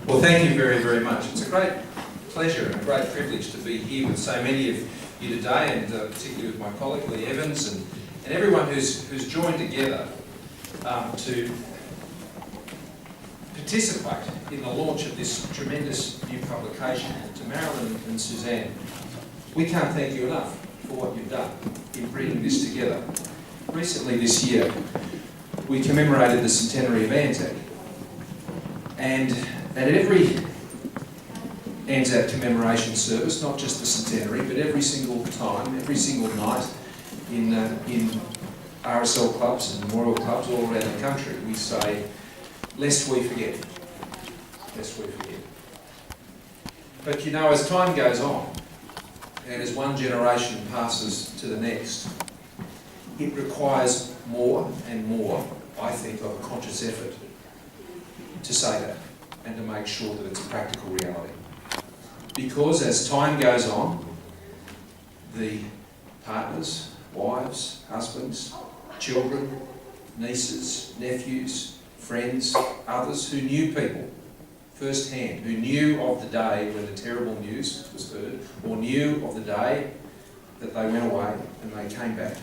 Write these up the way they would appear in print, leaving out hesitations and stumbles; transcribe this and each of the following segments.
Well, thank you very, very much. It's a great pleasure and a great privilege to be here with so many of you today, and particularly with my colleague Lee Evans and everyone who's joined together to participate in the launch of this tremendous new publication. To Marilyn and Suzanne, we can't thank you enough for what you've done in bringing this together. Recently this year, we commemorated the centenary of Anzac, and at every Anzac commemoration service, not just the centenary, but every single time, every single night in RSL clubs and memorial clubs all around the country, we say, lest we forget. Lest we forget. But you know, as time goes on, and as one generation passes to the next, it requires more and more, I think, of a conscious effort to say that and to make sure that it's a practical reality. Because as time goes on, the partners, wives, husbands, children, nieces, nephews, friends, others who knew people firsthand, who knew of the day when the terrible news was heard, or knew of the day that they went away and they came back,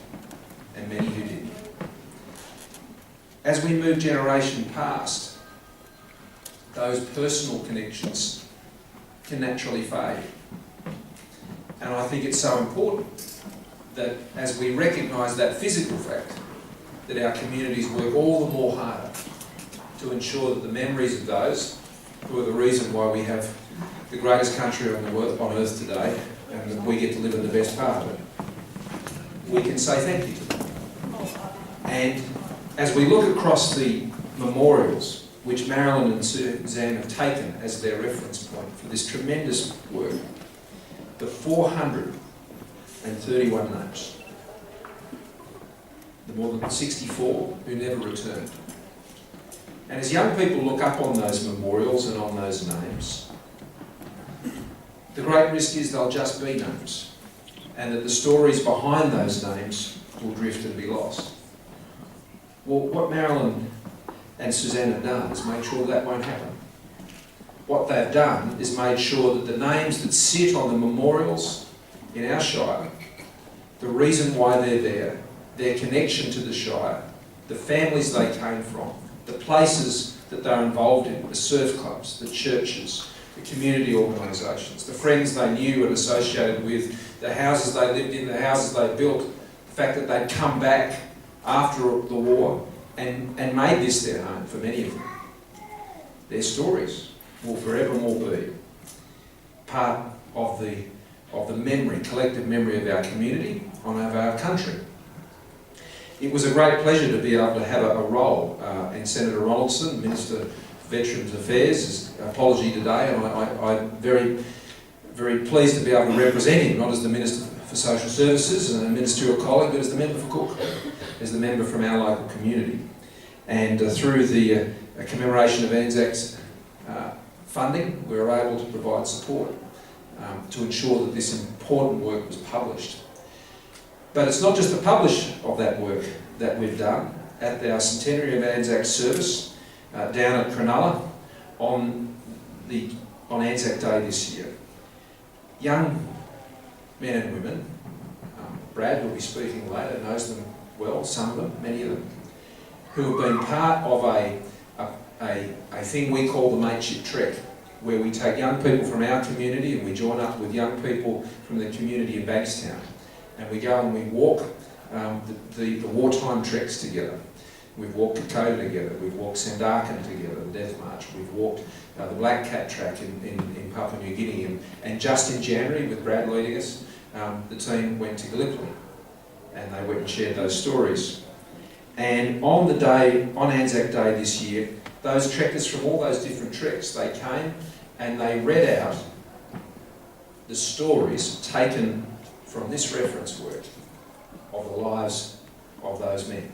and many who didn't. As we move generation past, those personal connections can naturally fade. And I think it's so important that as we recognise that physical fact, that our communities work all the more harder to ensure that the memories of those who are the reason why we have the greatest country on earth today, and that we get to live in the best part of it, we can say thank you to them. And as we look across the memorials which Marilyn and Suzanne have taken as their reference point for this tremendous work, the 431 names, the more than 64 who never returned. And as young people look up on those memorials and on those names, the great risk is they'll just be names, and that the stories behind those names will drift and be lost. Well, what Marilyn and Suzanne have done is made sure that won't happen. What they've done is made sure that the names that sit on the memorials in our Shire, the reason why they're there, their connection to the Shire, the families they came from, the places that they're involved in, the surf clubs, the churches, the community organisations, the friends they knew and associated with, the houses they lived in, the houses they built, the fact that they'd come back after the war and made this their home for many of them. Their stories will forevermore be part of the memory, collective memory of our community and of our country. It was a great pleasure to be able to have a role in Senator Ronaldson, Minister for Veterans Affairs' apology today, and I'm very, very pleased to be able to represent him, not as the Minister for Social Services and a ministerial colleague, but as the member for Cook, as the member from our local community. And through the commemoration of Anzac's funding, we were able to provide support to ensure that this important work was published. But it's not just the publish of that work that we've done. At our Centenary of Anzac service down at Cronulla on Anzac Day this year, young men and women, Brad will be speaking later, knows them well, some of them, many of them, who have been part of a thing we call the Mateship Trek, where we take young people from our community and we join up with young people from the community in Bankstown, and we go and we walk the wartime treks together. We've walked Kokoda together, we've walked Sandakan together, the Death March, we've walked the Black Cat Track in Papua New Guinea, and just in January, with Brad leading us, the team went to Gallipoli and they went and shared those stories. And on Anzac Day this year, those trekkers from all those different treks, they came and they read out the stories taken from this reference work of the lives of those men.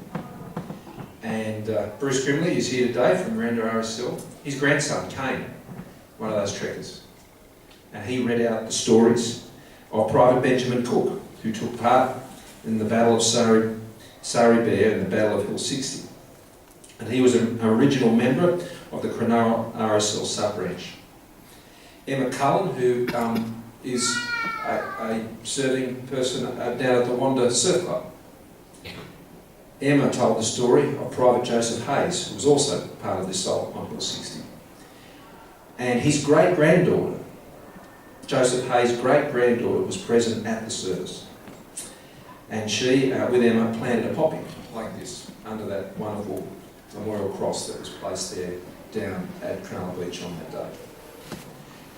And Bruce Grimley is here today from Miranda RSL. His grandson came, one of those trekkers, and he read out the stories of Private Benjamin Cook, who took part in the Battle of Surrey Bear and the Battle of Hill 60. And he was an original member of the Cronulla RSL sub-branch. Emma Cullen, who is a serving person down at the Wanda Surf Club. Emma told the story of Private Joseph Hayes, who was also part of this assault on Hill 60. And his great-granddaughter, Joseph Hayes' great-granddaughter, was present at the service. And she, with Emma, planted a poppy like this under that wonderful memorial cross that was placed there down at Cronulla Beach on that day.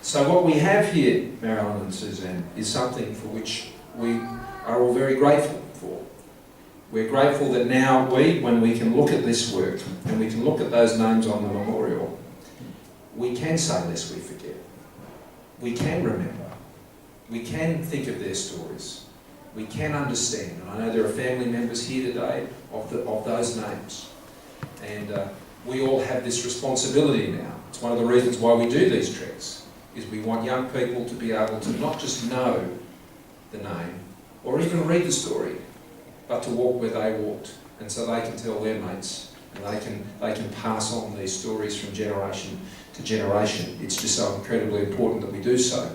So what we have here, Marilyn and Suzanne, is something for which we are all very grateful for. We're grateful that now when we can look at this work and we can look at those names on the memorial, we can say lest we forget. We can remember. We can think of their stories. We can understand. And I know there are family members here today of those names. And we all have this responsibility now. It's one of the reasons why we do these treks, is we want young people to be able to not just know the name or even read the story, but to walk where they walked, and so they can tell their mates, and they can pass on these stories from generation to generation. It's just so incredibly important that we do so.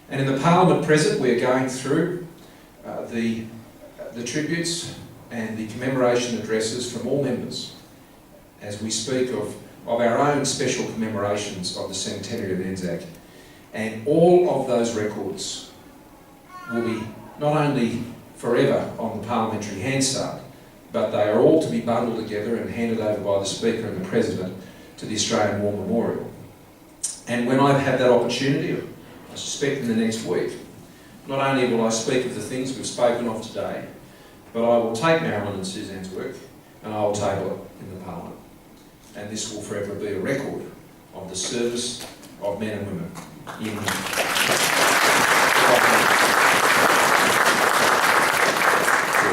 And in the Parliament present, we're going through the tributes and the commemoration addresses from all members as we speak of our own special commemorations of the centenary of Anzac. And all of those records will be not only forever on the parliamentary Hansard, but they are all to be bundled together and handed over by the Speaker and the President to the Australian War Memorial. And when I've had that opportunity, I suspect in the next week, not only will I speak of the things we've spoken of today, but I will take Marilyn and Suzanne's work and I will table it in the Parliament. And this will forever be a record of the service of men and women in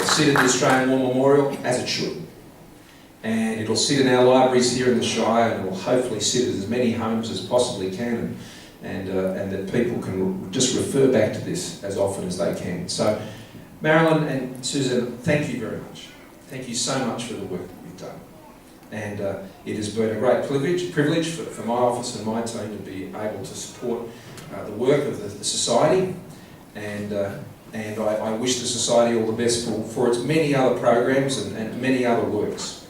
sit in the Australian War Memorial, as it should. And it'll sit in our libraries here in the Shire, and it'll hopefully sit in as many homes as possibly can, and that people can just refer back to this as often as they can. So, Marilyn and Susan, thank you very much. Thank you so much for the work that you've done. And it has been a great privilege for my office and my team to be able to support the work of the Society, and I wish the Society all the best for its many other programs and many other works.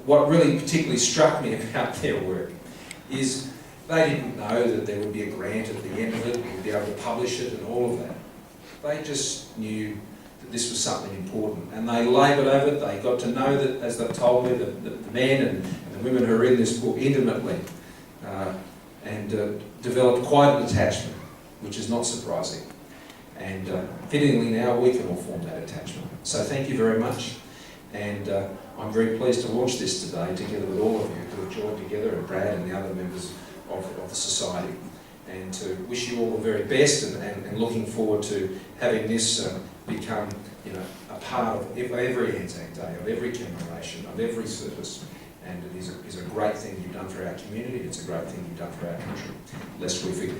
What really particularly struck me about their work is they didn't know that there would be a grant at the end of it, and we'd be able to publish it and all of that. They just knew that this was something important, and they laboured over it. They got to know that, as they've told me, the men and the women who are in this book intimately, and developed quite an attachment, which is not surprising. And fittingly now we can all form that attachment. So thank you very much, and I'm very pleased to launch this today together with all of you who have joined together, and Brad and the other members of the Society, and to wish you all the very best, and looking forward to having this become, a part of every Anzac Day, of every commemoration, of every service. And it is a great thing you've done for our community. It's a great thing you've done for our country, lest we forget.